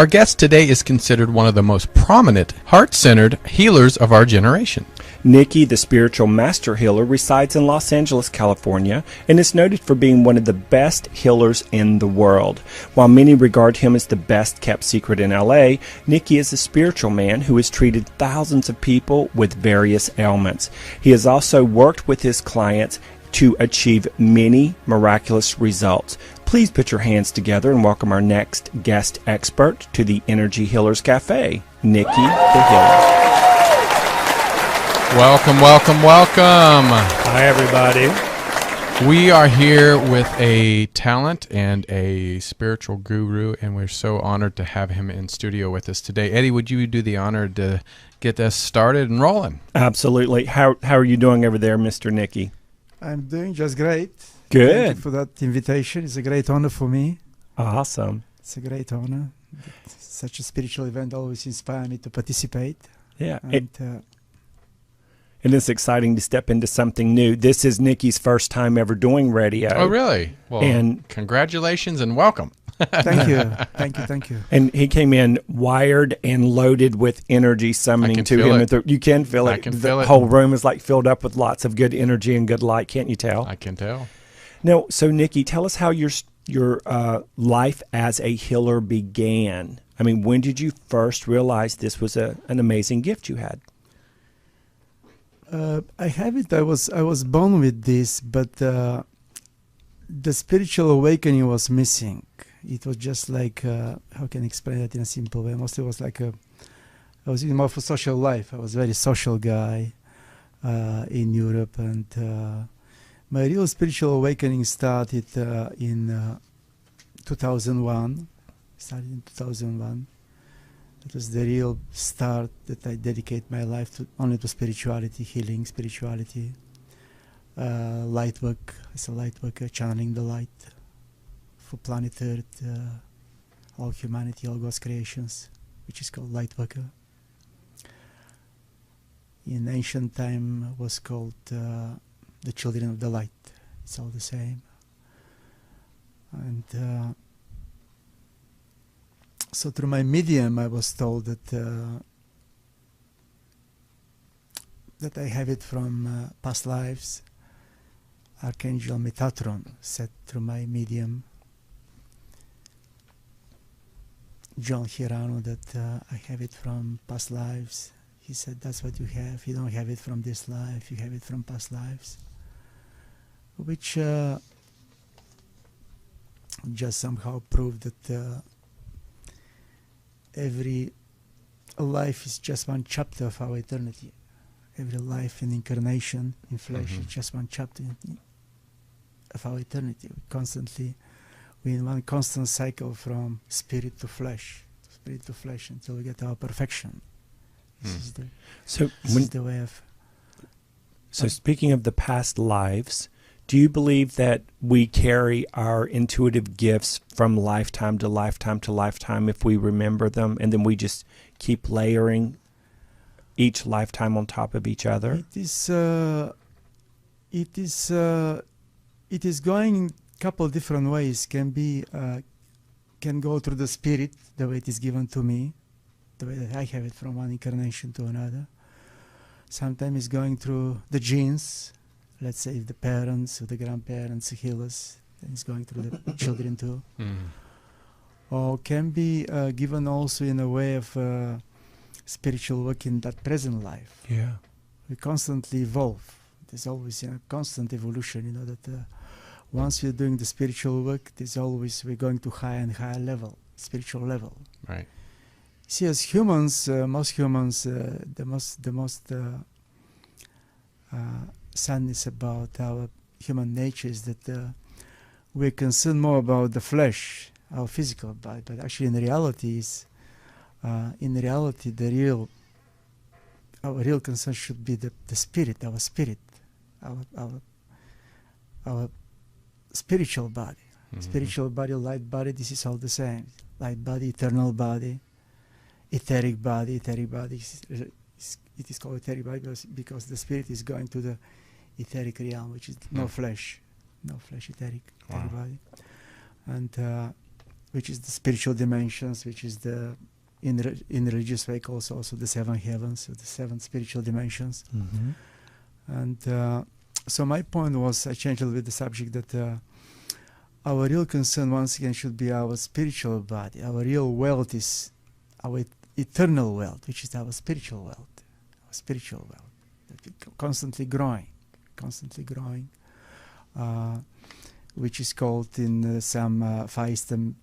Our guest today is considered one of the most prominent, heart-centered healers of our generation. Nicky the Spiritual Master Healer resides in Los Angeles, California, and is noted for being one of the best healers in the world. While many regard him as the best-kept secret in LA, Nicky is a spiritual man who has treated thousands of people with various ailments. He has also worked with his clients to achieve many miraculous results. Please put your hands together and welcome our next guest expert to the Energy Healers Cafe, Nicky the Healer. Welcome, welcome, welcome. Hi, everybody. We are here with a talent and a spiritual guru, and we're so honored to have him in studio with us today. Eddie, would you do the honor to get us started and rolling? Absolutely. How are you doing over there, Mr. Nicky? I'm doing just great. Good. Thank you for that invitation. It's a great honor for me. Awesome. It's a great honor. Such a spiritual event always inspires me to participate. Yeah. And It is exciting to step into something new. This is Nicky's first time ever doing radio. Oh, really? Well, and congratulations and welcome. Thank you. Thank you. And he came in wired and loaded with energy summoning to him. You can feel it. I can feel it. The whole room is like filled up with lots of good energy and good light. Can't you tell? I can tell. Now, so Nicky, tell us how your life as a healer began. I mean, when did you first realize this was an amazing gift you had? I have it. I was born with this, but the spiritual awakening was missing. It was just like how can I explain that in a simple way? Mostly, it was like I was in more for social life. I was a very social guy in Europe, and my real spiritual awakening started in 2001. Started in 2001. It was the real start that I dedicate my life to only to spirituality, healing, spirituality, light work. As a light worker, channeling the light for planet Earth, all humanity, all God's creations, which is called light worker. In ancient time, was called the children of the light. It's all the same. And so through my medium, I was told that I have it from past lives. Archangel Metatron said through my medium, John Hirano, that I have it from past lives. He said, that's what you have. You don't have it from this life. You have it from past lives. Which just somehow proved that every life is just one chapter of our eternity. Every life in incarnation, in flesh, is just one chapter of our eternity. We're in one constant cycle from spirit to flesh until we get our perfection. This is the way of... So speaking of the past lives, do you believe that we carry our intuitive gifts from lifetime to lifetime to lifetime if we remember them, and then we just keep layering each lifetime on top of each other? It is going a couple of different ways. Can go through the spirit, the way it is given to me, the way that I have it from one incarnation to another. Sometimes it's going through the genes. Let's say if the parents or the grandparents are healers, then it's going through the children too. Or can be given also in a way of spiritual work in that present life. Yeah. We constantly evolve. There's always a constant evolution, that once we're doing the spiritual work, we're going to higher and higher level, spiritual level. Right. See, as humans, most humans, the most sadness about our human nature is that we're concerned more about the flesh, our physical body, but actually in reality, our real concern should be the spirit, our spirit, our spiritual body. Spiritual body, light body, this is all the same. Light body, eternal body, etheric body. It is called etheric body because the spirit is going to the etheric realm, which is no flesh, etheric body. And which is the spiritual dimensions, which is the in religious way also the 7 heavens, so the 7 spiritual dimensions. Mm-hmm. And so my point was, I changed a little bit the subject, that our real concern once again should be our spiritual body. Our real wealth is our eternal wealth, which is our spiritual wealth, that we constantly growing, which is called in some Far Eastern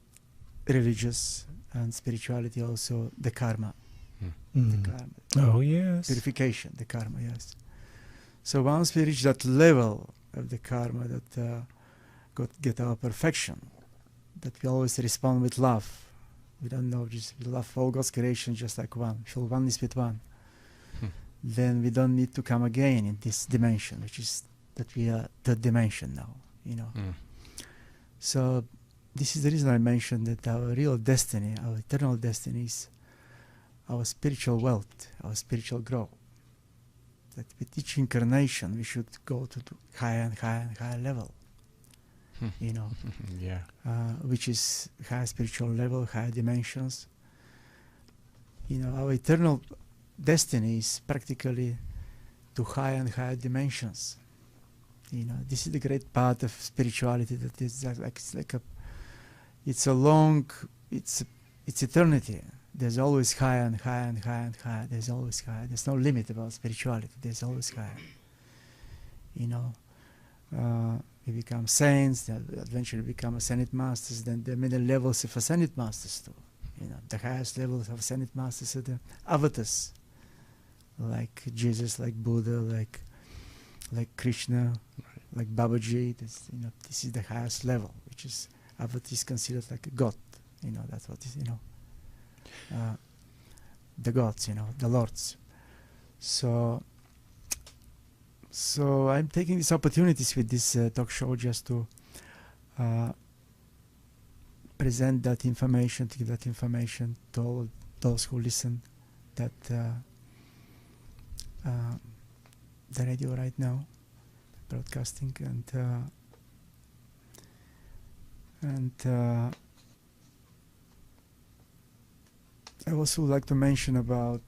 religious and spirituality also the karma. Mm. The karma. Oh, yes. Purification, the karma, yes. So once we reach that level of the karma, that get our perfection, that we always respond with love. We don't know, just we love all God's creation just like one. Feel oneness with one. Then we don't need to come again in this dimension, which is that we are third dimension now, you know. So this is the reason I mentioned that our real destiny, our eternal destiny, is our spiritual wealth, our spiritual growth. That with each incarnation we should go to higher and higher and higher level, you know. Yeah. Which is higher spiritual level, higher dimensions. You know, our eternal destiny is practically to higher and higher dimensions. You know, this is the great part of spirituality, that is it's eternity. There's always higher and higher and higher and higher. There's always higher. There's no limit about spirituality. There's always higher. You know, we become saints, then eventually become ascended masters. Then there are many levels of ascended masters too. You know, the highest levels of ascended masters are the avatars, like Jesus, like Buddha, like Krishna, like Babaji. You know, this is the highest level, which is avatar is considered like a god. You know, that's what is, you know. The gods, you know, the lords. So I'm taking these opportunities with this talk show just to present that information, to give that information to all those who listen, that the radio right now, broadcasting, and I also would like to mention about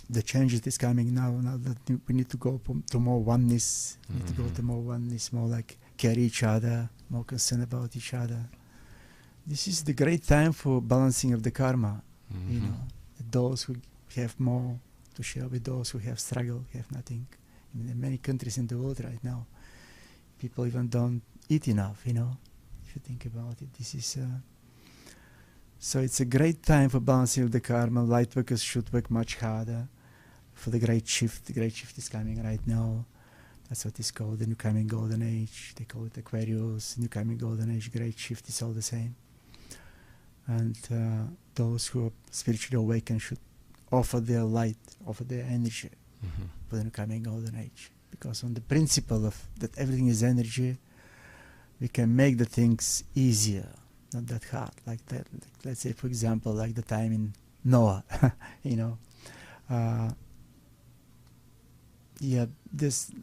the changes that's coming now that we need to go to more oneness, need to go to more oneness, more like care each other, more concern about each other. This is the great time for balancing of the karma, you know, those who have more to share with those who have struggle, have nothing. I mean, in many countries in the world right now, people even don't eat enough, you know, if you think about it. This is so it's a great time for balancing of the karma. Light workers should work much harder for the great shift. The great shift is coming right now. That's what is called the new coming golden age. They call it Aquarius, new coming golden age. Great shift is all the same. And those who are spiritually awakened should offer their light, offer their energy for the new coming golden age. Because on the principle of that everything is energy, we can make the things easier, not that hard. Like that, let's say, for example, like the time in Noah, you know. Yeah,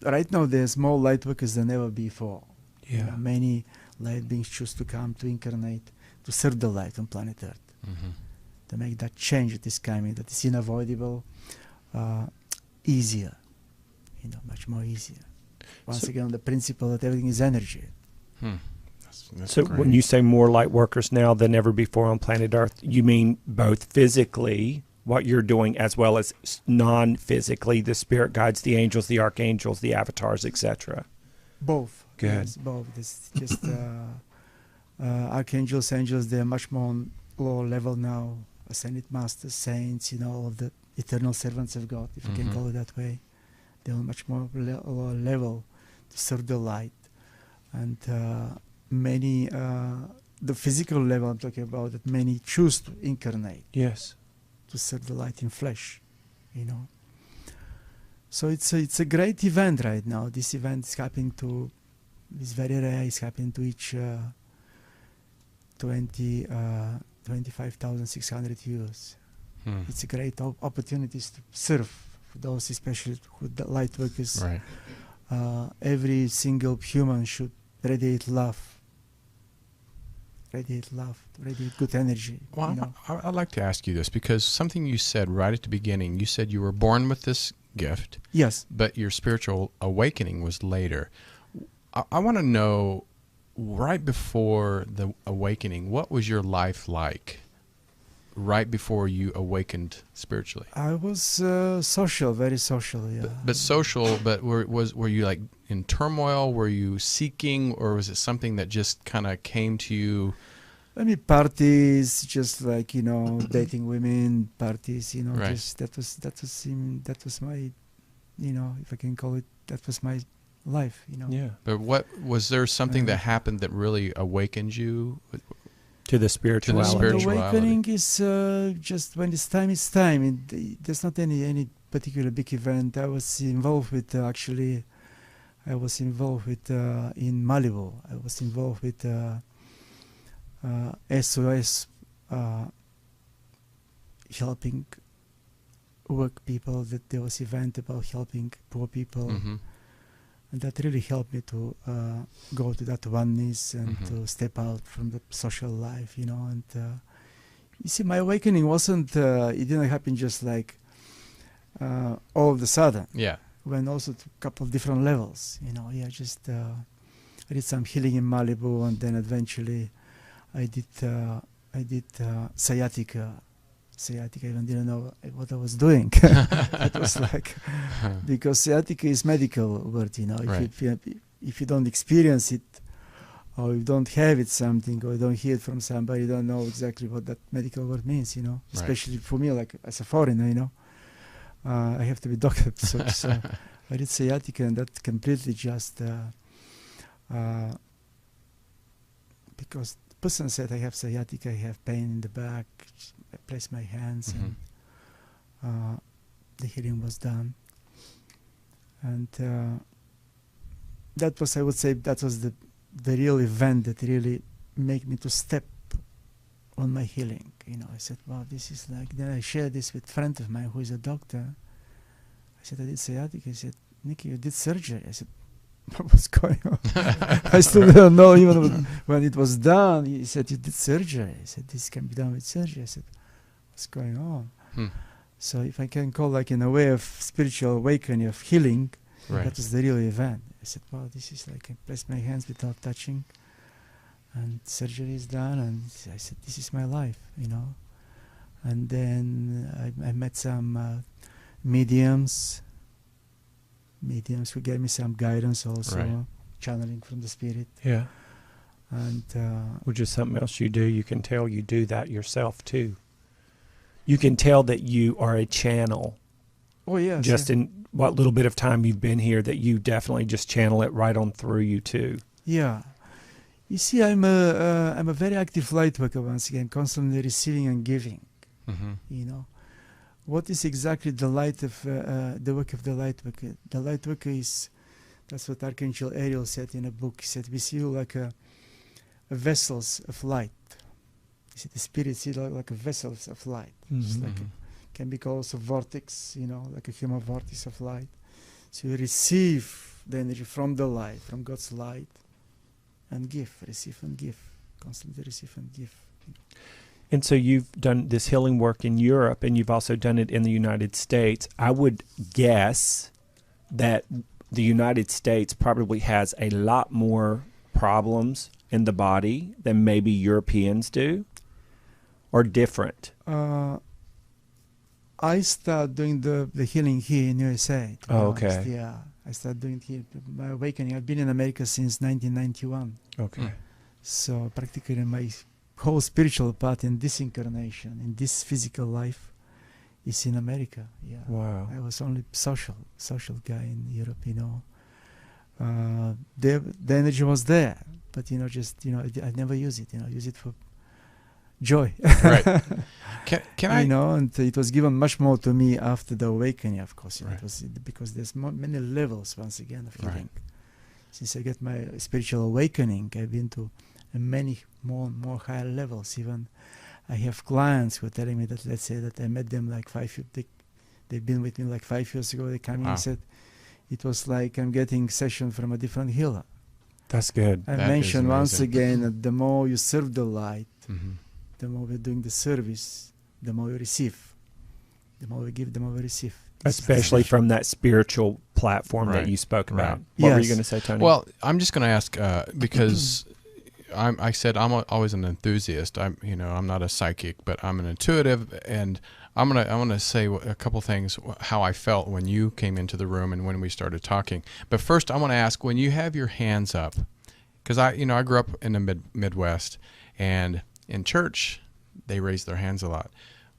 right now there's more light workers than ever before. Yeah. You know, many light beings choose to come to incarnate, to serve the light on planet Earth, to make that change that is coming, that is unavoidable, easier, you know, much more easier. Once again, on the principle that everything is energy. That's so great. when you say more light workers now than ever before on planet Earth, you mean both physically, what you're doing, as well as non-physically, the spirit guides, the angels, the archangels, the avatars, etc.? Both. Good. Yes, both. It's just archangels, angels, they're much more on lower level now. Ascended masters, saints, you know, all of the eternal servants of God, if you can call it that way. They're on much more lower level to serve the light. And many, the physical level I'm talking about, that many choose to incarnate. Yes. To serve the light in flesh, you know. So it's a great event right now. This event is happening to, it's very rare, it's happening to each 25,600 years. It's a great opportunities to serve for those, especially who the light workers. Right. Every single human should radiate love radiate love, radiate good energy. Well, You know. I'd like to ask you this, because something you said right at the beginning, you said you were born with this gift, Yes. but your spiritual awakening was later. I want to know, right before the awakening, what was your life like right before you awakened spiritually? I was social, very social. Yeah. But social, but were you like in turmoil? Were you seeking, or was it something that just kind of came to you? I mean, parties, just like, you know, dating women, parties, you know, Right. just that was my, you know, if I can call it, that was my life, you know. Yeah. But what was there something that happened that really awakened you? To the spirituality. To the spirituality. Awakening is just when it's time, it's time. There's not any particular big event. I was involved with actually. I was involved with in Malibu. I was involved with SOS, helping work people. That there was event about helping poor people. Mm-hmm. And that really helped me to go to that oneness and Mhm. to step out from the social life, you know. And you see, my awakening wasn't, it didn't happen just like all of a sudden. Yeah. Went also to a couple of different levels, you know. Yeah, just I did some healing in Malibu, and then eventually I did sciatica. Sciatica, I even didn't know what I was doing. It was like, because sciatica is medical word, you know. Right. If you don't experience it, or you don't have it something, or you don't hear it from somebody, you don't know exactly what that medical word means, you know. Right. Especially for me, like as a foreigner, you know. I have to be doctored, so I did sciatica, and that completely just because the person said I have sciatica, I have pain in the back. I placed my hands, Mhm. and the healing was done. And that was, I would say, that was the real event that really made me to step on my healing. You know, I said, wow, this is like, then I shared this with a friend of mine who is a doctor. I said, I did sciatica. He said, Nicky, you did surgery. I said, what's going on? I still don't know even when it was done. He said, you did surgery. I said, this can be done with surgery. I said, what's going on? So if I can call, like, in a way of spiritual awakening, of healing, Right. that was the real event. I said, wow, this is like, I placed my hands without touching, and surgery is done, and I said, this is my life, you know. And then I met some mediums who gave me some guidance also, Right. channeling from the spirit. Yeah. And Which is something else you do. You can tell you do that yourself too. You can tell that you are a channel. oh yes, Just in what little bit of time you've been here, that you definitely just channel it right on through you too. yeah. You see, I'm a very active light worker, once again, constantly receiving and giving. Mm-hmm. You know, what is exactly the light of the work of the light worker? The light worker is, that's what Archangel Ariel said in a book. He said, we see you like a vessels of light. He said, the spirit see like a vessels of light. It's Mhm. like can be called also vortex, you know, like a human vortex of light. So you receive the energy from the light, from God's light, and give, receive and give, constantly receive and give. And so you've done this healing work in Europe, and you've also done it in the United States. I would guess that the United States probably has a lot more problems in the body than maybe Europeans do, or different. I started doing the healing here in USA. to be Oh, honest. okay. Yeah, I started doing it here. My awakening, I've been in America since 1991. Okay. So practically my whole spiritual path in this incarnation, in this physical life, is in America. Yeah. Wow. I was only social guy in Europe, you know. The energy was there, but, you know, just, you know, I never use it, you know, use it for joy. Right. Can I? You know, and it was given much more to me after the awakening, of course. You know, Right. it was because there's many levels, once again, of Right. healing. Since I get my spiritual awakening, I've been to many more higher levels. Even I have clients who are telling me that, let's say that I met them like 5 years, they've been with me like 5 years ago. They come in Wow. and said, it was like I'm getting session from a different healer. That's good. I That is mentioned once amazing. again that the more you serve the light, Mhm. the more we're doing the service, the more we receive. The more we give, the more we receive. Especially from that spiritual platform Right. that you spoke Right. about. What were you Yes. going to say, Tony? Well, I'm just going to ask because I said I'm always an enthusiast. I'm not a psychic, but I'm an intuitive, and I want to say a couple things how I felt when you came into the room and when we started talking. But first, I want to ask, when you have your hands up, because I grew up in the Midwest, and in church they raise their hands a lot.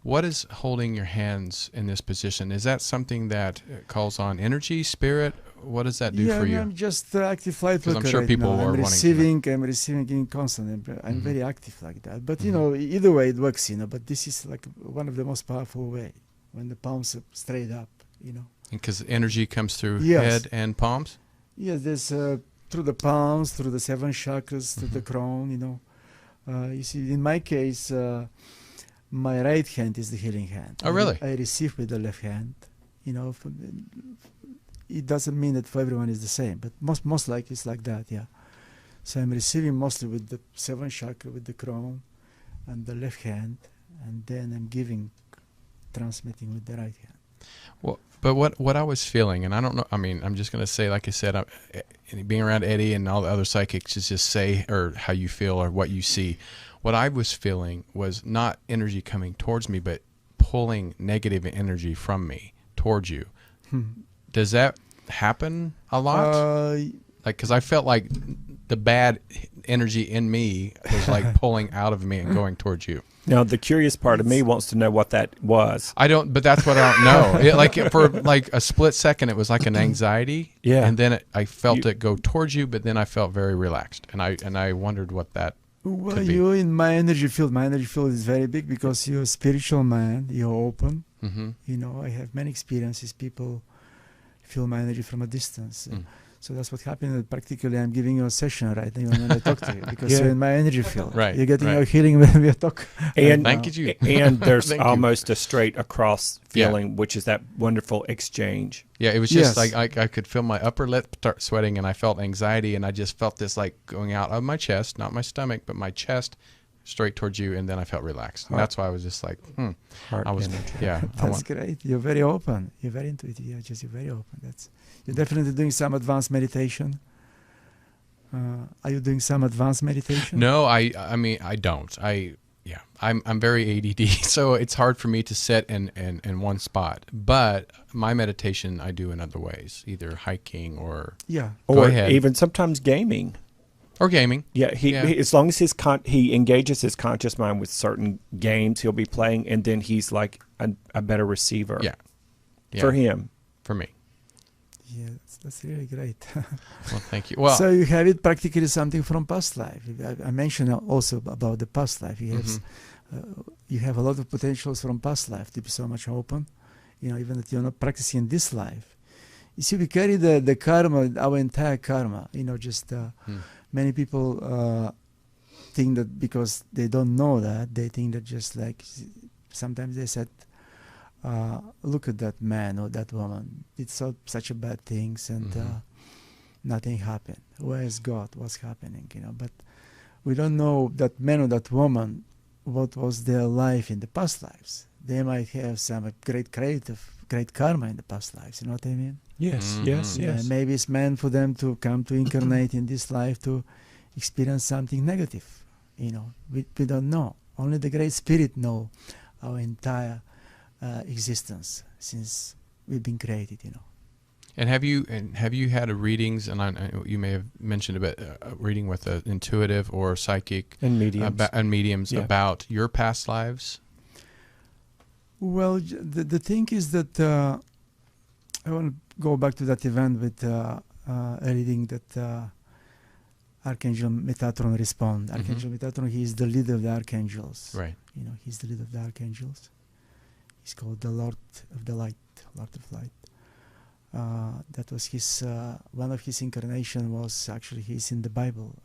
What is holding your hands in this position? Is that something that calls on energy, spirit? What does that do for you? I'm just active flight 'Cause I'm worker sure right people now. are I'm wanting to know. receiving in constant. I'm Mhm. very active like that. But Mhm. either way it works. But this is like one of the most powerful way when the palms are straight up. Because energy comes through Yes. head and palms? Yes, there's through the palms, through the 7 chakras, through the Mhm. crown. You see, in my case, my right hand is the healing hand. Oh, really? I receive with the left hand. It doesn't mean that for everyone is the same, but most likely it's like that, yeah. So I'm receiving mostly with the 7 chakra, with the crown and the left hand, and then I'm giving, transmitting with the right hand. Well, but what I was feeling, and I don't know, I'm just going to say, like I said, being around Eddie and all the other psychics is just say or how you feel or what you see. What I was feeling was not energy coming towards me, but pulling negative energy from me towards you. Does that happen a lot? Because I felt like the bad energy in me was like pulling out of me and going towards you. Now, the curious part of me wants to know what that was. I don't, but that's what I don't know. For like a split second, it was like an anxiety. Yeah. And then I felt it go towards you, but then I felt very relaxed. And I wondered what that Well, could be. you're in my energy field. My energy field is very big because you're a spiritual man. You're open. Mm-hmm. I have many experiences. People feel my energy from a distance. So that's what happened. Practically, I'm giving you a session right now when I talk to you because Yeah. you're in my energy field. Right, You're getting right. your healing when we talk. And Thank you. and there's Thank you. almost a straight across feeling, which is that wonderful exchange. Yeah, it was just Yes. like I could feel my upper lip start sweating, and I felt anxiety, and I just felt this like going out of my chest, not my stomach, but my chest, straight towards you, and then I felt relaxed. And that's why I was just like, Heart I was, energy. yeah. That's great. You're very open. You're very intuitive. You're very open. You're definitely doing some advanced meditation. Are you doing some advanced meditation? No, I don't. I'm very ADD, so it's hard for me to sit in one spot. But my meditation I do in other ways, either hiking or Yeah. Go Or ahead. even sometimes gaming. Gaming. Yeah, he as long as he engages his conscious mind with certain games, he'll be playing, and then he's like a better receiver. Yeah. For him. For me. Yeah, that's really great. Well, thank you. Well, So you have it practically something from past life. I mentioned also about the past life. You have a lot of potentials from past life to be so much open. Even that you're not practicing this life. You see, we carry the karma, our entire karma. Many people think that because they don't know that, they think that just like sometimes they said, look at that man or that woman, did such a bad things and nothing happened. Where is God? What's happening? But we don't know that man or that woman, what was their life in the past lives. They might have some great karma in the past lives. You know what I mean? Yes, yes, yes. Maybe it's meant for them to come to incarnate in this life to experience something negative. We don't know. Only the Great Spirit know our entire existence since we've been created. And have you had a readings? And you may have mentioned a bit reading with an intuitive or psychic And mediums. Yeah. about your past lives. Well, the thing is that I want to go back to that event with a reading that Archangel Metatron respond. Archangel Metatron, he is the leader of the archangels. Right. He's the leader of the archangels. He's called the Lord of the Light, Lord of Light. That was his one of his incarnation was actually he's in the Bible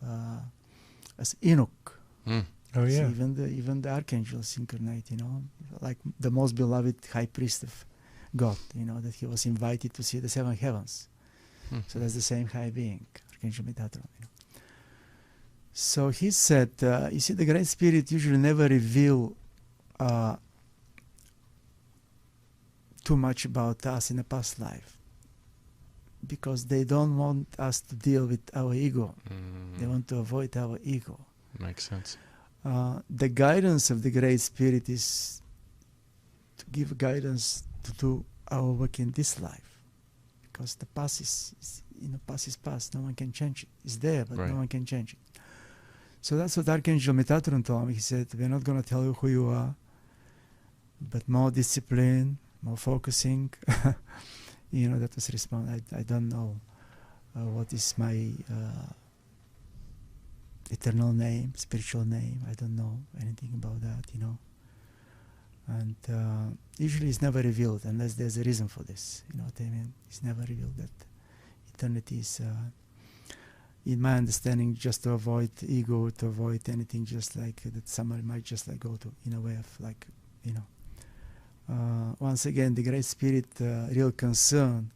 as Enoch. Oh, So yeah. even the archangels incarnate, like the most beloved high priest of God, that he was invited to see the 7 heavens. So that's the same high being, Archangel Metatron. So he said, you see, the Great Spirit usually never reveal too much about us in a past life, because they don't want us to deal with our ego. They want to avoid our ego. Makes sense. The guidance of the Great Spirit is to give guidance to do our work in this life, because the past is past is past. No one can change it. It's there, but no one can change it. So that's what Archangel Metatron told me. He said, we're not going to tell you who you are, but more discipline, more focusing. That was response. I don't know what is my eternal name, spiritual name. I don't know anything about that, And usually it's never revealed unless there's a reason for this. You know what I mean? It's never revealed that eternity is, in my understanding, just to avoid ego, to avoid anything, just like that somebody might just like go to, in a way of like, once again, the Great Spirit real concern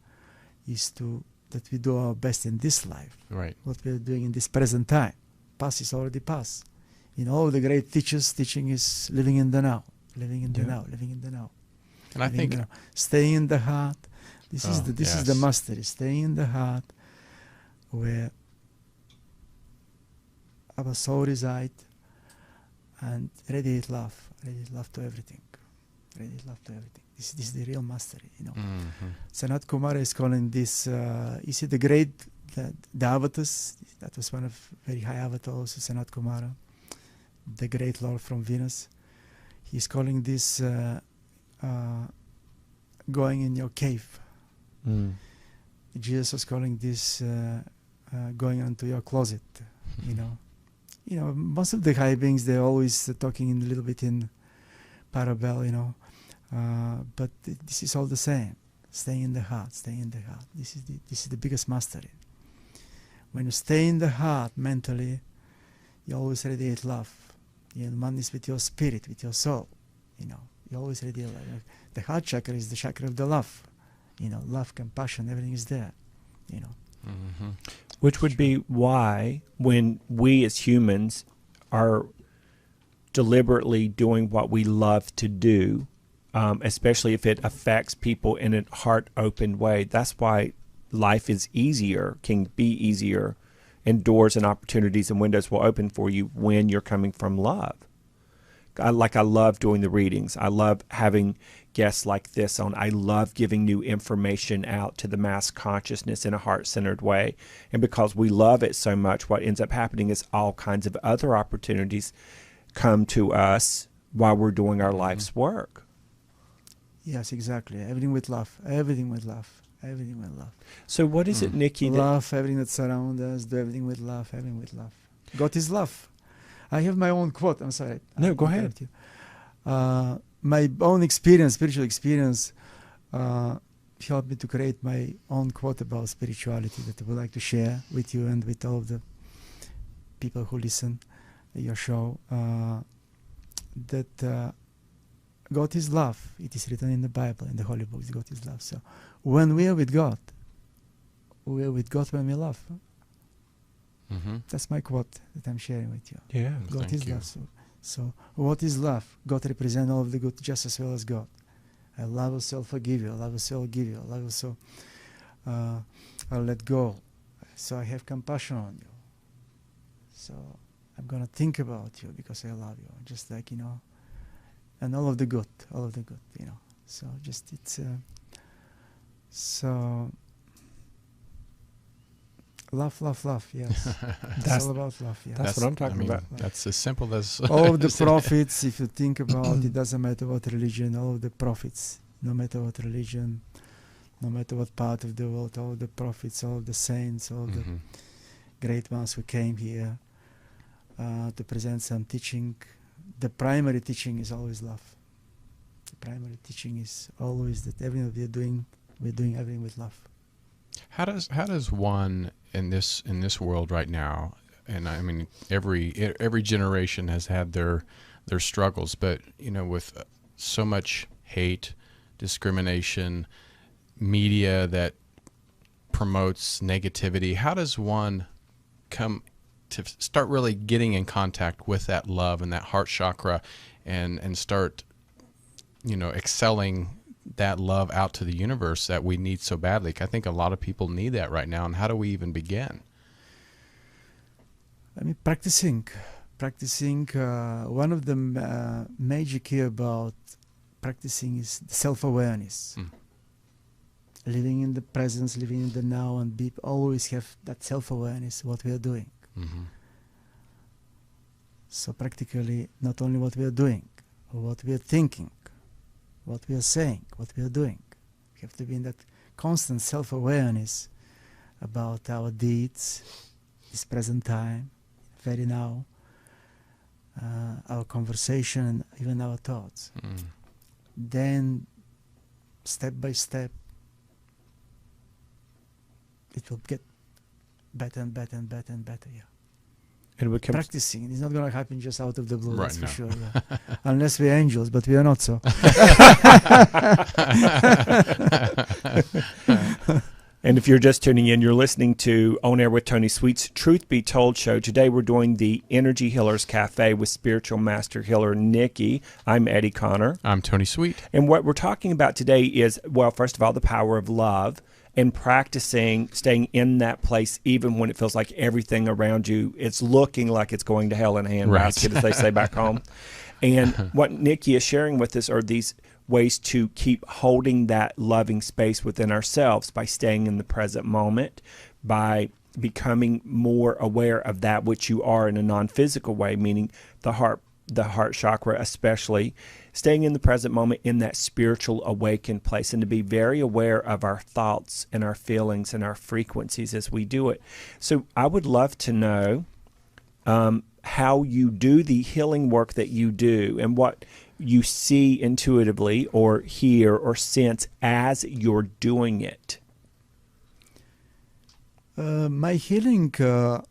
is that we do our best in this life. Right. What we're doing in this present time. Past is already past. All the great teachers' teaching is living in the now. Living in the now, living in the now. And I think staying in the heart. This is the mastery. Staying in the heart, where our soul resides, and radiate love to everything. Radiate love to everything. This is the real mastery. Sanat Kumara is calling this. You see the great the avatars. That was one of very high avatars, Sanat Kumara, the great Lord from Venus. He's calling this going in your cave. Jesus was calling this going into your closet. Most of the high beings, they're always talking in a little bit in parable. But this is all the same. Stay in the heart. Stay in the heart. This is the biggest mastery. When you stay in the heart mentally, you always radiate love. One is with your spirit, with your soul. You always radiate love. The heart chakra is the chakra of the love. Love, compassion, everything is there. Which would be why, when we as humans are deliberately doing what we love to do, especially if it affects people in a heart-open way, that's why life is easier, can be easier, and doors and opportunities and windows will open for you when you're coming from love. I love doing the readings. I love having guests like this on. I love giving new information out to the mass consciousness in a heart-centered way. And because we love it so much, what ends up happening is all kinds of other opportunities come to us while we're doing our life's work. Yes, exactly. Everything with love. Everything with love. Everything with love. So what is it, Nicky? Love, everything that surrounds us, do everything with love, everything with love. God is love. I have my own quote. I'm sorry. No, go ahead. My own experience, spiritual experience, helped me to create my own quote about spirituality that I would like to share with you and with all of the people who listen to your show. That God is love. It is written in the Bible, in the Holy Books. God is love. So when we are with God when we love. That's my quote that I'm sharing with you. Yeah, God is love. So what is love? God represents all of the good just as well as God. I love you, so I'll forgive you. I love you, so I'll give you. I love you, so I'll let go. So I have compassion on you. So I'm going to think about you because I love you. Just like, and all of the good, So just it's, so love, yes. That's all about love, yeah. That's what I'm talking about. That's as simple as... all of the prophets, if you think about it, doesn't matter what religion, all of the prophets, no matter what religion, no matter what part of the world, all of the prophets, all of the saints, all of the great ones who came here to present some teaching, the primary teaching is always love. The primary teaching is always that everything that we're doing everything with love. How does one in this world right now, and I mean every generation has had their struggles, but with so much hate, discrimination, media that promotes negativity, how does one come to start really getting in contact with that love and that heart chakra, and start, excelling that love out to the universe that we need so badly. I think a lot of people need that right now. And how do we even begin? I mean, practicing. One of the major key about practicing is self-awareness. Living in the presence, living in the now, and always have that self-awareness, what we are doing. So practically, not only what we are doing, or what we are thinking, what we are saying, what we are doing. We have to be in that constant self-awareness about our deeds, this present time, very now, our conversation, and even our thoughts. Then, step by step, it will get better and better and better and better, yeah. And it practicing. It's not going to happen just out of the blue, Right, that's no. for sure. Yeah. Unless we're angels, but we are not so. And if you're just tuning in, you're listening to On Air with Tony Sweet's Truth Be Told show. Today we're doing the Energy Healers Cafe with Spiritual Master Healer Nicky. I'm Eddie Connor. I'm Tony Sweet. And what we're talking about today is, well, first of all, the power of love and practicing staying in that place even when it feels like everything around you, it's looking like it's going to hell in a handbasket, as they say back home. And what Nicky is sharing with us are these ways to keep holding that loving space within ourselves by staying in the present moment, by becoming more aware of that which you are in a non-physical way, meaning the heart chakra especially, staying in the present moment in that spiritual awakened place, and to be very aware of our thoughts and our feelings and our frequencies as we do it. So I would love to know how you do the healing work that you do and what you see intuitively or hear or sense as you're doing it. My healing, I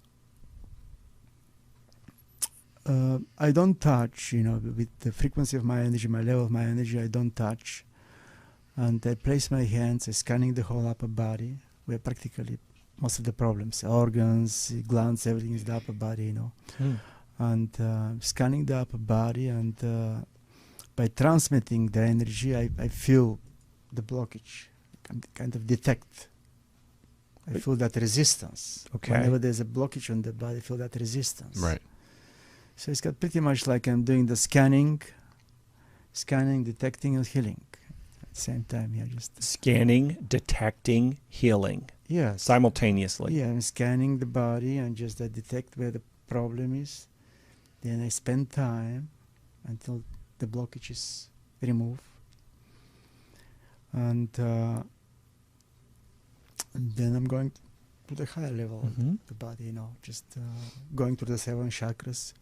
don't touch, with the frequency of my energy, my level of my energy, I don't touch. And I place my hands, scanning the whole upper body, where practically most of the problems, organs, glands, everything is the upper body, And scanning the upper body, and by transmitting the energy, I feel the blockage, kind of detect. I feel that resistance. Okay. Whenever there's a blockage on the body, I feel that resistance. Right. So it's got pretty much like I'm doing the scanning, detecting, and healing at the same time. Yeah, just Scanning, detecting, healing. yeah, Simultaneously. Yeah, I'm scanning the body and just detect where the problem is. Then I spend time until the blockage is removed. And then I'm going to the higher level of the body, just going to the 7 chakras.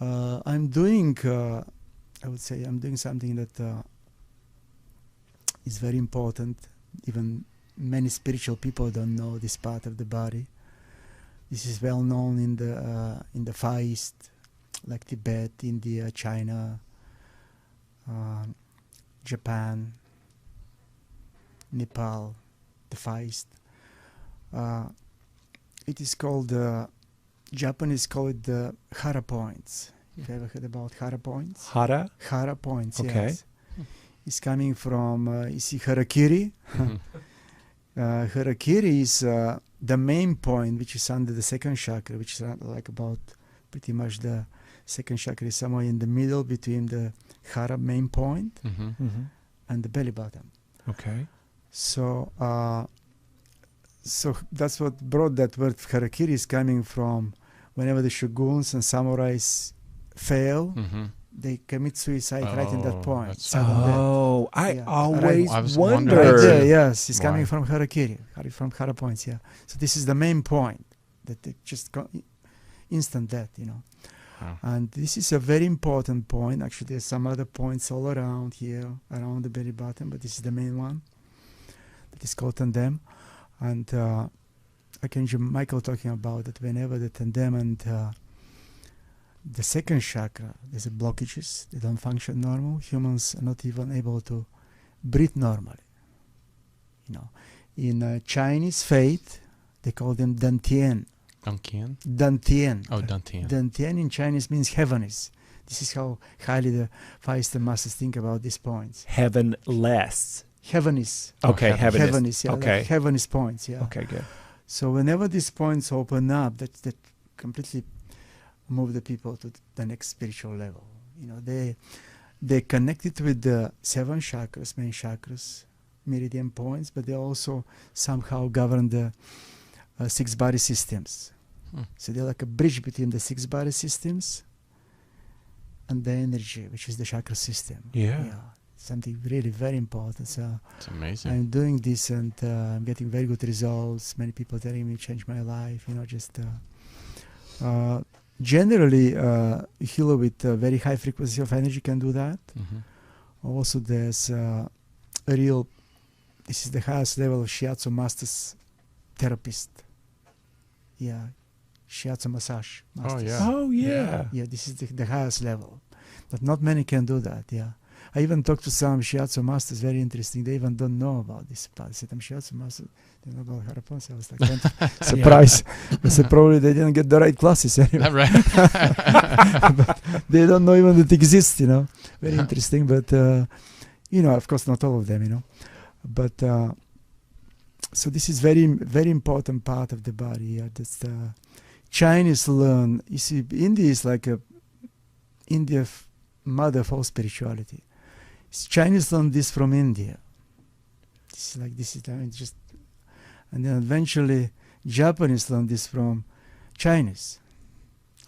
I'm doing, I would say I'm doing something that is very important. Even many spiritual people don't know this part of the body. This is well known in the Far East, like Tibet, India, China, Japan, Nepal, the Far East. It is called, Japanese call it the Hara points. You've ever heard about Hara points? Hara? Hara points, Okay. yes. It's coming from, you see Harakiri. Harakiri is the main point, which is under the 2nd chakra, which is like about pretty much the 2nd chakra is somewhere in the middle between the Hara main point and the belly button. Okay. So, so that's what brought that word Harakiri is coming from. Whenever the shoguns and samurais fail, they commit suicide right in that point. That's- Sudden death. Oh, I Yeah. always I was wondered. wondering. Right there, yes, it's Why? coming from Harakiri, from Hara points, yeah. So this is the main point, that they just instant death, Wow. And this is a very important point. Actually, there's some other points all around here, around the belly button, but this is the main one. That is called tandem. And I can hear Michael talking about that whenever the tandem and the 2nd chakra, there's a blockages, they don't function normal. Humans are not even able to breathe normally. In Chinese faith, they call them Dantian. Dantian? Dantian. Oh, Dantian. Dantian in Chinese means heavenlies. This is how highly the Far Eastern masters think about these points. Heavenless. Heavenlies. Okay, heavenlies. Heavenlies, yeah. Okay. Like heavenlies points, yeah. Okay, good. So whenever these points open up, that completely move the people to the next spiritual level. You know, they're connected with the 7 chakras, main chakras, meridian points, but they also somehow govern the 6 body systems. So they're like a bridge between the 6 body systems and the energy, which is the chakra system. Yeah. Something really very important. So It's amazing. I'm doing this and I'm getting very good results. Many people telling me change my life. You know, just generally a healer with a very high frequency of energy can do that. Also, there's a real. This is the highest level of shiatsu masters therapist. Yeah, shiatsu massage masters. Oh, yeah. Yeah, this is the highest level, but not many can do that. Yeah, I even talked to some shiatsu masters. Very interesting. They even don't know about this part. I said, "I'm shiatsu master." They know about Haraponsa. I was like, surprised. I said, probably they didn't get the right classes anyway. Right. But they don't know even that it exists. You know, very interesting. But you know, of course, not all of them. You know, but so this is very, very important part of the body. Yeah, that's Chinese learn. You see, India is like a mother of all spirituality. Chinese learn this from India. This is I mean, just, and then eventually Japanese learn this from Chinese.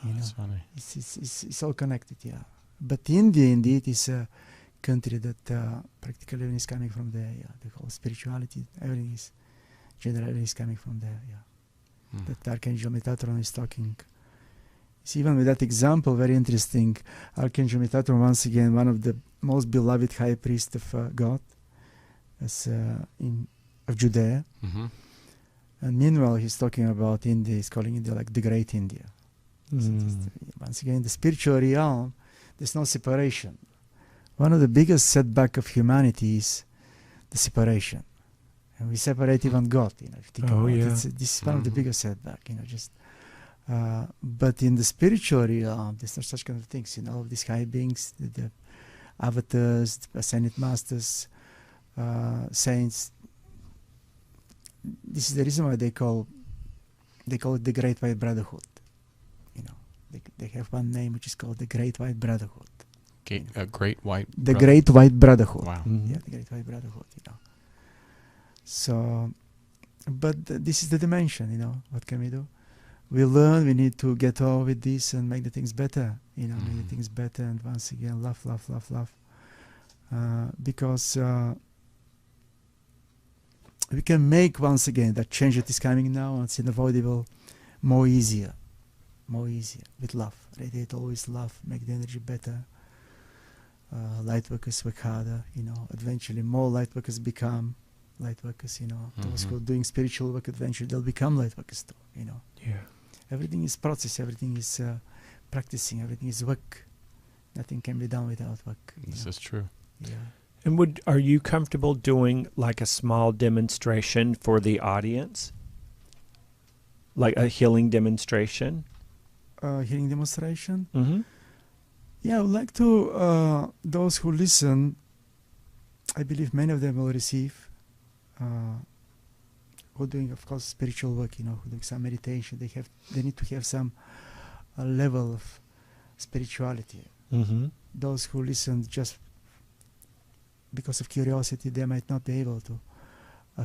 That's funny. It's all connected, yeah. But India indeed is a country that practically everything is coming from there. Yeah, the whole spirituality, everything is generally is coming from there. Yeah, that Archangel Metatron is talking. See, even with that example, very interesting. Archangel Metatron, once again, one of the most beloved high priest of God, as of Judea. And meanwhile, he's talking about India. He's calling India like the Great India. So once again, in the spiritual realm, there's no separation. One of the biggest setback of humanity is the separation, and we separate even God. You know, if you think about it, this is one of the biggest setback. You know, just. But in the spiritual realm, there's no such kind of things. You know, all of these high beings, the avatars, the ascended masters, saints. This is the reason why they call it the Great White Brotherhood. You know, they have one name which is called the Great White Brotherhood. A Great White. The Great White Brotherhood. Wow. Yeah, the Great White Brotherhood. You know. So, but this is the dimension. You know, what can we do? We learn. We need to get on with this and make the things better. You know, make the things better. And once again, love, because. We can make once again that change that is coming now and it's unavoidable more easier with love. Radiate always love, make the energy better. Light workers work harder, you know. Eventually more light workers become light workers, you know. Those who are doing spiritual work, eventually they'll become light workers too, you know. Yeah. Everything is process, everything is practicing, everything is work. Nothing can be done without work. This is true. Yeah. And are you comfortable doing like a small demonstration for the audience? Like a healing demonstration? Healing demonstration? Mm-hmm. Yeah, I would like to, those who listen, I believe many of them will receive, who are doing, of course, spiritual work, you know, who do some meditation. They need to have some level of spirituality. Mm-hmm. Those who listen just because of curiosity, they might not be able to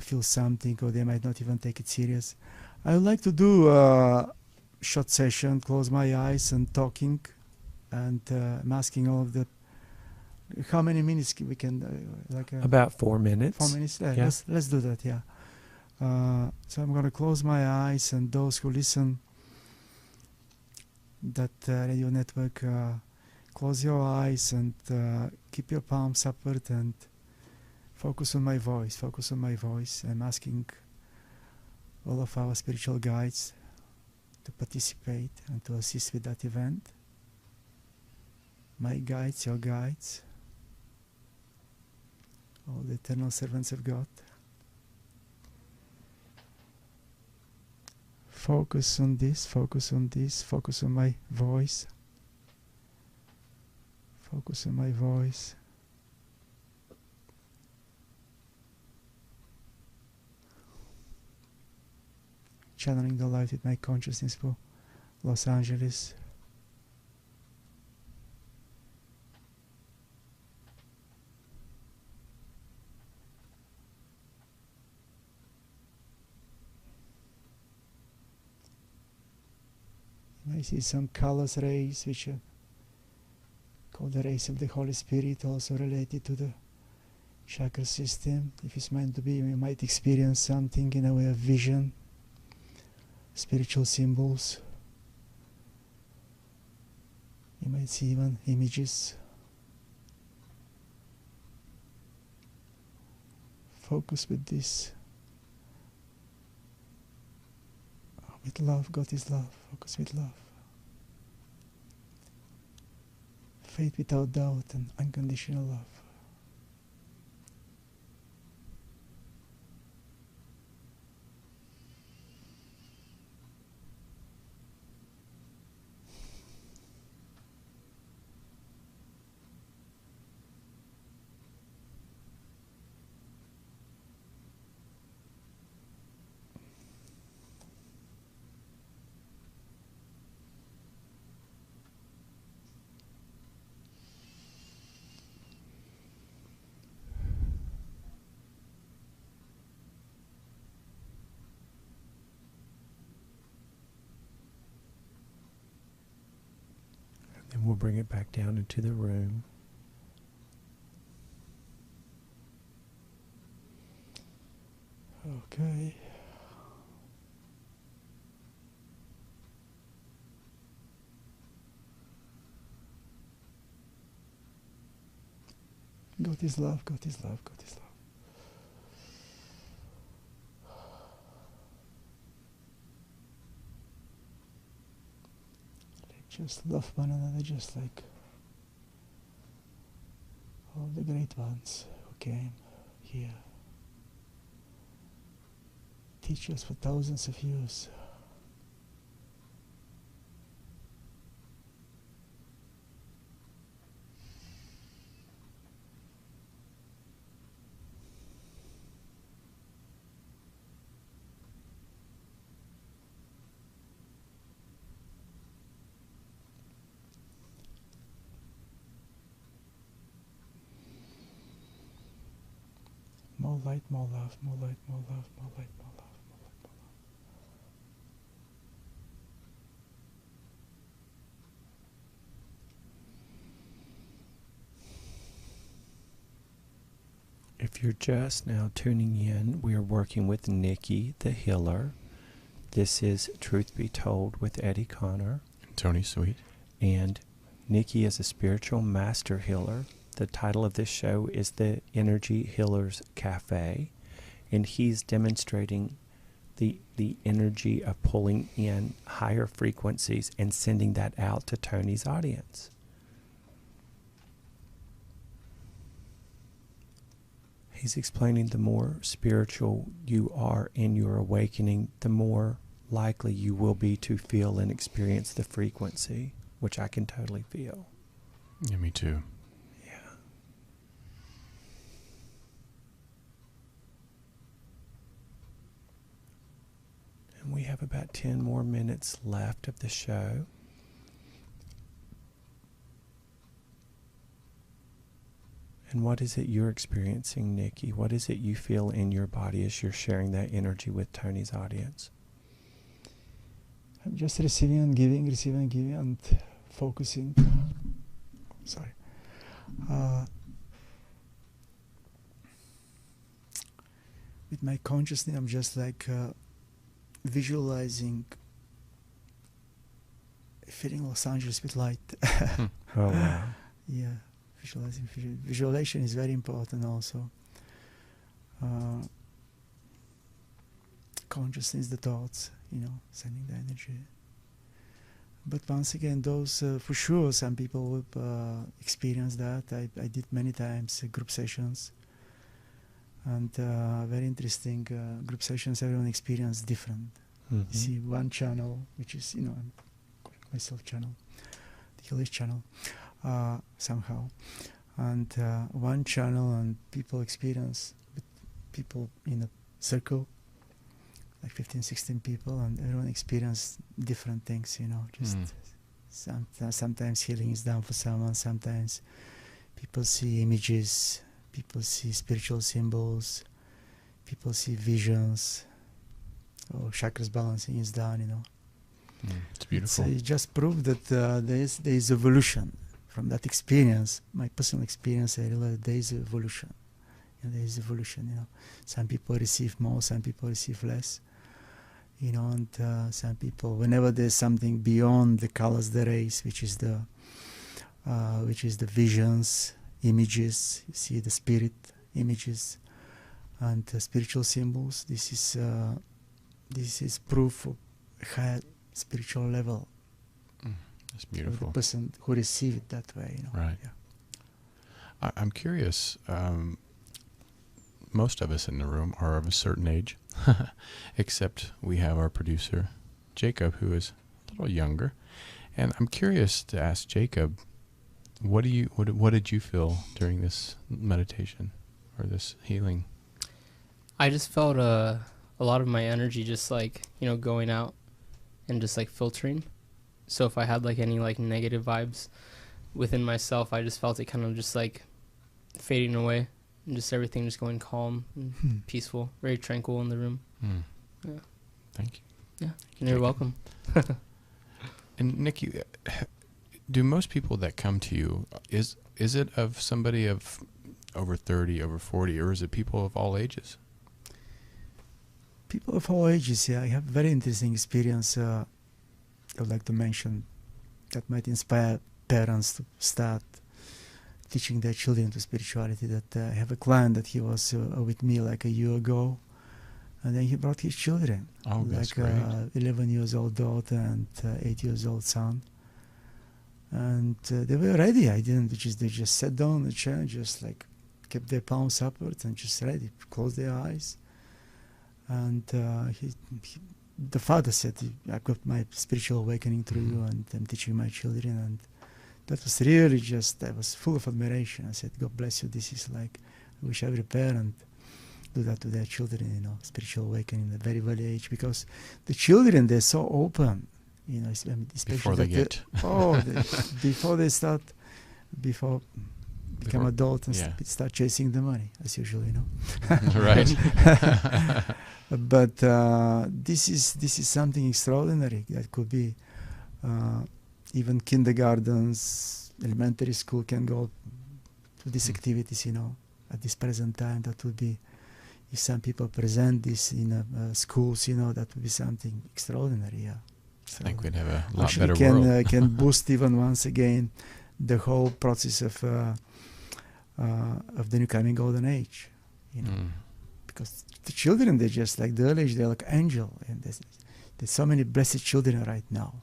feel something, or they might not even take it serious. I would like to do a short session, close my eyes and talking, and I'm asking all of the, how many minutes we can, about 4 minutes. 4 minutes? Yeah. Yeah. Let's do that, yeah. So I'm going to close my eyes, and those who listen, that radio network, close your eyes and keep your palms upward and focus on my voice. Focus on my voice. I'm asking all of our spiritual guides to participate and to assist with that event. My guides, your guides, all the eternal servants of God. Focus on this, focus on this, focus on my voice. Focus on my voice. Channeling the light with my consciousness for Los Angeles. I see some colors rays which are called the rays of the Holy Spirit, also related to the chakra system. If it's meant to be, you might experience something in a way of vision, spiritual symbols. You might see even images. Focus with this. With love, God is love. Focus with love. Faith without doubt and unconditional love. And we'll bring it back down into the room. Okay. God is love, God is love, God is love. Just love one another, just like all the great ones who came here, teach us for thousands of years. More light, more love, more light, more love, more light, more love, more light, more love. If you're just now tuning in, we are working with Nicky the Healer. This is Truth Be Told with Eddie Connor. Tony Sweet. And Nicky is a spiritual master healer. The title of this show is the Energy Healers Cafe, and he's demonstrating the energy of pulling in higher frequencies and sending that out to Tony's audience. He's explaining the more spiritual you are in your awakening, the more likely you will be to feel and experience the frequency, which I can totally feel. Yeah, me too. We have about 10 more minutes left of the show. And what is it you're experiencing, Nicky? What is it you feel in your body as you're sharing that energy with Tony's audience? I'm just receiving and giving, and focusing. Sorry. With my consciousness, I'm just like visualizing, filling Los Angeles with light. Oh, wow. Yeah, visualizing. Visualization is very important also. Consciousness, the thoughts, sending the energy. But once again, those, for sure, some people will experience that. I did many times group sessions. And very interesting group sessions, everyone experienced different. You see one channel, which is, you know, I'm calling myself channel, the healer's channel, somehow. And one channel, and people experience, with people in a circle, like 15, 16 people, and everyone experience different things, you know. Just sometimes healing is done for someone, sometimes people see images, people see spiritual symbols, people see visions, or chakras balancing is done, you know. It's beautiful. So it just proved that there is evolution from that experience. My personal experience, I realized there is evolution. And there is evolution, you know. Some people receive more, some people receive less, you know, and some people, whenever there's something beyond the colors, the rays, which is the visions, images, you see the spirit images and spiritual symbols. This is proof of higher spiritual level. That's beautiful. The person who receives it that way, you know. Right. Yeah. I'm curious. Most of us in the room are of a certain age, except we have our producer, Jacob, who is a little younger. And I'm curious to ask Jacob, what did you feel during this meditation or this healing? I just felt a lot of my energy just like, you know, going out and just like filtering. So if I had like any like negative vibes within myself, I just felt it kind of just like fading away and just everything just going calm and peaceful, very tranquil in the room. Yeah. Thank you. Yeah, you're welcome. And Nicky, do most people that come to you, is it of somebody of over 30, over 40, or is it people of all ages? People of all ages, yeah. I have very interesting experience I would like to mention that might inspire parents to start teaching their children to spirituality. That I have a client that he was with me like a year ago, and then he brought his children, Oh, that's great. 11 years old daughter and 8 years old son. And they were ready. They just sat down in the chair and just like kept their palms upwards and just ready, closed their eyes. And the father said, I got my spiritual awakening through you, and I'm teaching my children. And that was really just, I was full of admiration. I said, God bless you. This is like, I wish every parent do that to their children, you know, spiritual awakening at a very early age, because the children, they're so open, you know, especially Before they get. before they start, become adult and yeah. start chasing the money, as usual, you know. Right. But this is something extraordinary that could be even kindergartens, elementary school can go to these activities, you know, at this present time. That would be, if some people present this in schools, you know, that would be something extraordinary. Yeah, I think we'd have a lot actually better world. can boost even once again the whole process of the new coming golden age, you know. Because the children, they're just like the early age, they're like angel, and there's so many blessed children right now.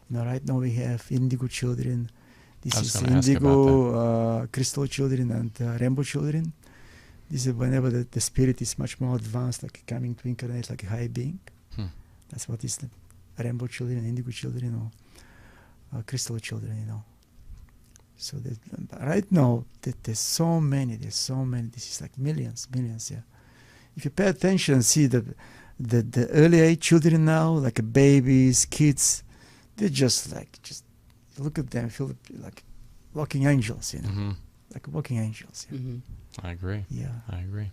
You know, right now we have indigo children. This is indigo crystal children and rainbow children. This is whenever the spirit is much more advanced, like coming to incarnate like a high being. That's what is the rainbow children, indigo children, or crystal children, you know. So right now, there's so many. This is like millions, yeah. If you pay attention, see the early age children now, like babies, kids, they're just look at them, feel like walking angels, you know, like walking angels. Yeah. I agree. Yeah, I agree.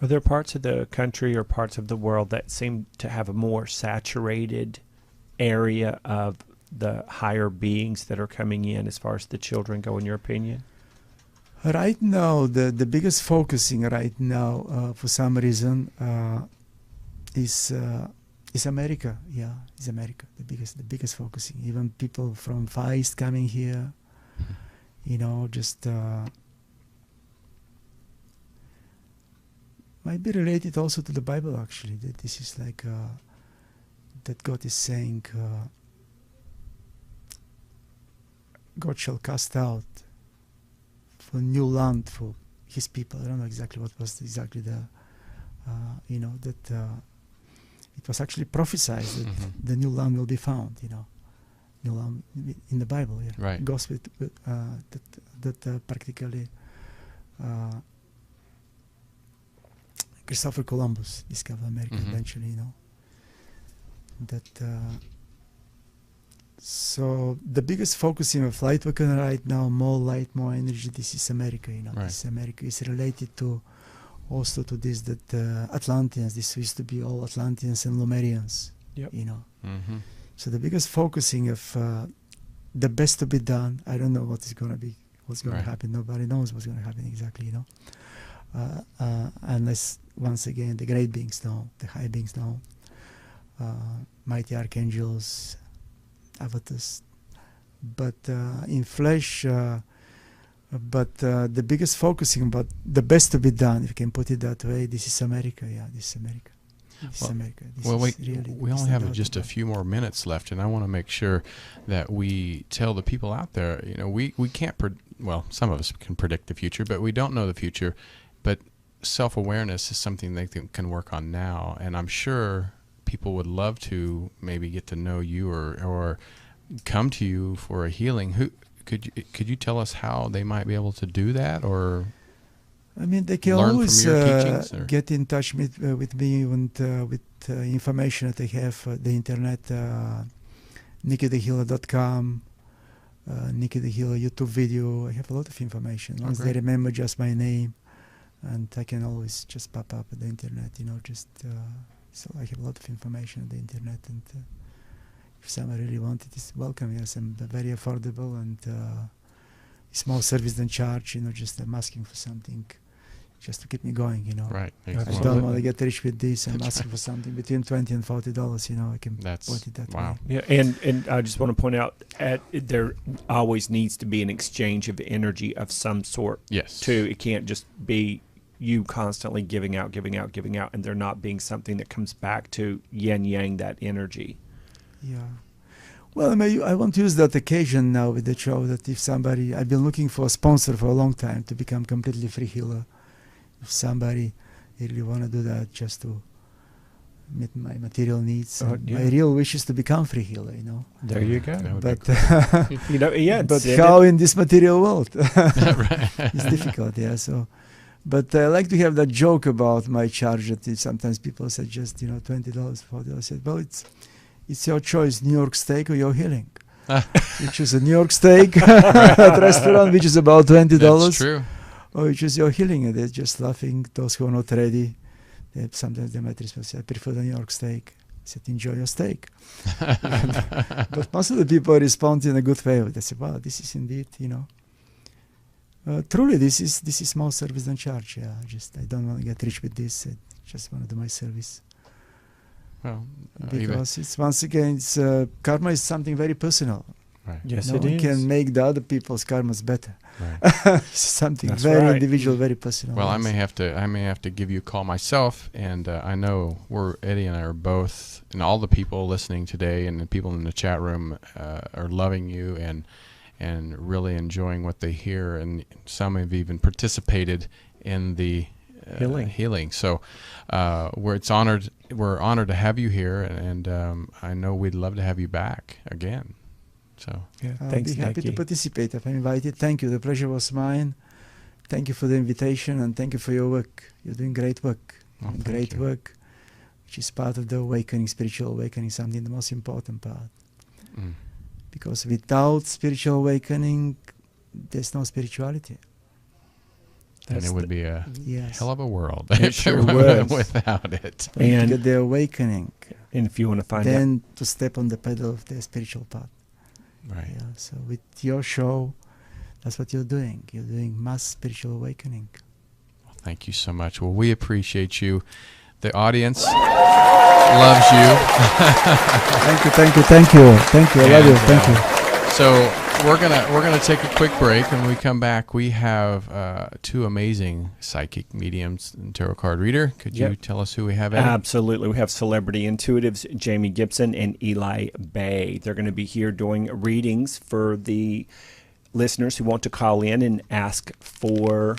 Are there parts of the country or parts of the world that seem to have a more saturated area of the higher beings that are coming in as far as the children go, in your opinion? Right now, the biggest focusing right now, for some reason, is America. Yeah, is America the biggest focusing. Even people from Far East coming here, you know, just might be related also to the Bible. Actually, that this is like that God is saying, God shall cast out for new land for his people. I don't know exactly what was exactly the, you know, that it was actually prophesied that the new land will be found, new land in the Bible. Yeah. Right. Goes with that practically Christopher Columbus discovered America eventually, so the biggest focus in of light working right now, more light, more energy, this is America, Right. This America is related to also to this, that Atlanteans, this used to be all Atlanteans and Lemurians, Yep. So the biggest focusing of the best to be done, I don't know what is going to be, what's going Right. to happen, nobody knows what's going to happen exactly, unless once again the great beings know, the high beings know, mighty archangels, avatars, but in flesh, the biggest focusing, but the best to be done, if you can put it that way, this is America. This is America. This is America. This Well, is really, we only have just a few more minutes left, and I want to make sure that we tell the people out there, we can't, some of us can predict the future, but we don't know the future. But self-awareness is something they can work on now, and I'm sure people would love to maybe get to know you or come to you for a healing. Could you tell us how they might be able to do that, or I mean, they can learn always from your teachings, or? get in touch with me and with information that I have, the internet, NickyTheHealer.com, Nicky The Healer YouTube video. I have a lot of information. Once they remember just my name, and I can always just pop up at the internet, so I have a lot of information on the internet, and if someone really wants it, it's welcome. Yes, I'm very affordable, and it's more service than charge. Just I'm asking for something, just to keep me going. Right. I Exactly. don't want to get rich with this. I'm asking for something between $20 and $40. I can put it that wow. way. Yeah, and I just want to point out, there always needs to be an exchange of energy of some sort. Yes. Too, it can't just be you constantly giving out, and there not being something that comes back to yin yang that energy. Yeah. Well, I want to use that occasion now with the show that if somebody, I've been looking for a sponsor for a long time to become completely free healer. If somebody really want to do that just to meet my material needs, my real wish is to become free healer, There you go. But But how in this material world? Right. It's difficult, so. But I like to have that joke about my charge that sometimes people suggest, $20, $40. I said, well, it's your choice, New York steak or your healing. You choose a New York steak at restaurant, which is about $20. That's true. Or you choose your healing, and they're just laughing. Those who are not ready, sometimes they might respond, I prefer the New York steak. I said, enjoy your steak. But most of the people respond in a good way. They say, wow, this is indeed, truly, this is more service than charge. I don't want to get rich with this. I just want to do my service. Well, Because it's once again, karma is something very personal. right. Yes, No it one is. can make the other people's karmas better. Right. It's something That's very right. individual, very personal. Well, I Yes. may have to give you a call myself, and I know Eddie and I are both, and all the people listening today, and the people in the chat room are loving you and really enjoying what they hear, and some have even participated in the healing. So we're honored to have you here, and I know we'd love to have you back again. So I'll Thanks, be happy Nicky. to participate if I'm invited. Thank you. The pleasure was mine. Thank you for the invitation, and thank you for your work. You're doing great work. Well, thank Great you. work, which is part of the awakening, spiritual awakening, something the most important part. Mm. Because without spiritual awakening, there's no spirituality. And it would be a Yes. hell of a world It sure would. without it. When you And- get the awakening, And if you want to find out, then to step on the pedal of the spiritual path. Right. Yeah. So with your show, that's what you're doing. You're doing mass spiritual awakening. Well, thank you so much. Well, we appreciate you. The audience loves you. Thank you. I love you. And, Thank you. So we're gonna take a quick break. When we come back, we have two amazing psychic mediums and tarot card reader. Could you Yep. tell us who we have? Eddie? absolutely, we have celebrity intuitives Jamie Gibson and Eli Bay. They're going to be here doing readings for the listeners who want to call in and ask for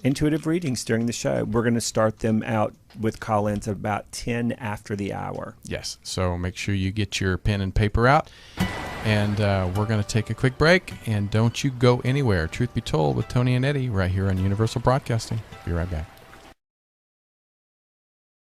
intuitive readings during the show. We're going to start them out with call-ins about 10 after the hour. Yes. So make sure you get your pen and paper out. And we're going to take a quick break. And don't you go anywhere. Truth Be Told with Tony and Eddie right here on Universal Broadcasting. Be right back.